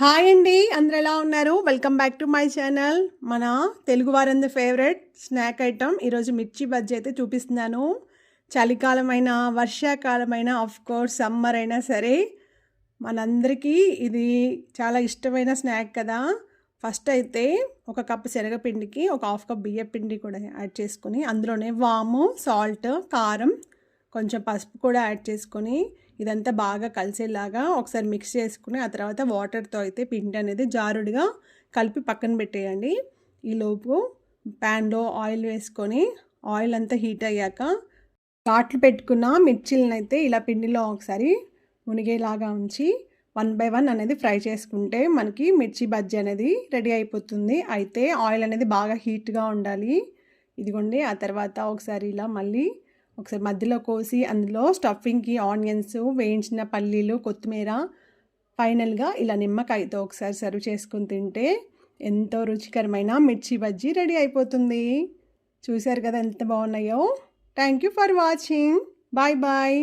Hi అండి, అందరు ఎలా ఉన్నారు? Welcome back to my channel. మన తెలుగు వారందరి ఫేవరెట్ స్నాక్ ఐటమ్ ఈరోజు మిర్చి బజ్జీ అయితే చూపిస్తున్నాను. చలికాలమైన, వర్షాకాలమైన, ఆఫ్ కోర్స్ సమ్మర్ అయినా సరే మనందరికీ ఇది చాలా ఇష్టమైన స్నాక్ కదా. ఫస్ట్ అయితే ఒక కప్పు శనగపిండికి ఒక హాఫ్ కప్ బియ్య పిండి కూడా యాడ్ చేసుకొని అందులోనే వాము, సాల్ట్, కారం, కొంచెం పసుపు కూడా యాడ్ చేసుకొని ఇదంతా బాగా కలిసేలాగా ఒకసారి మిక్స్ చేసుకుని ఆ తర్వాత వాటర్తో అయితే పిండి అనేది జారుడుగా కలిపి పక్కన పెట్టేయండి. ఈలోపు ప్యాన్లో ఆయిల్ వేసుకొని ఆయిల్ అంతా హీట్ అయ్యాక ఘాట్లు పెట్టుకున్న మిర్చీలను అయితే ఇలా పిండిలో ఒకసారి మునిగేలాగా ఉంచి 1 by 1 అనేది ఫ్రై చేసుకుంటే మనకి మిర్చి బజ్జీ అనేది రెడీ అయిపోతుంది. అయితే ఆయిల్ అనేది బాగా హీట్గా ఉండాలి. ఇదిగోండి, ఆ తర్వాత ఒకసారి ఇలా మళ్ళీ ఒకసారి మధ్యలో కోసి అందులో స్టఫింగ్కి ఆనియన్స్, వేయించిన పల్లీలు, కొత్తిమీర, ఫైనల్గా ఇలా నిమ్మకాయతో ఒకసారి సర్వ్ చేసుకుని తింటే ఎంతో రుచికరమైన మిర్చి బజ్జీ రెడీ అయిపోతుంది. చూశారు కదా ఎంత బాగున్నాయో. Thank you for watching. Bye bye.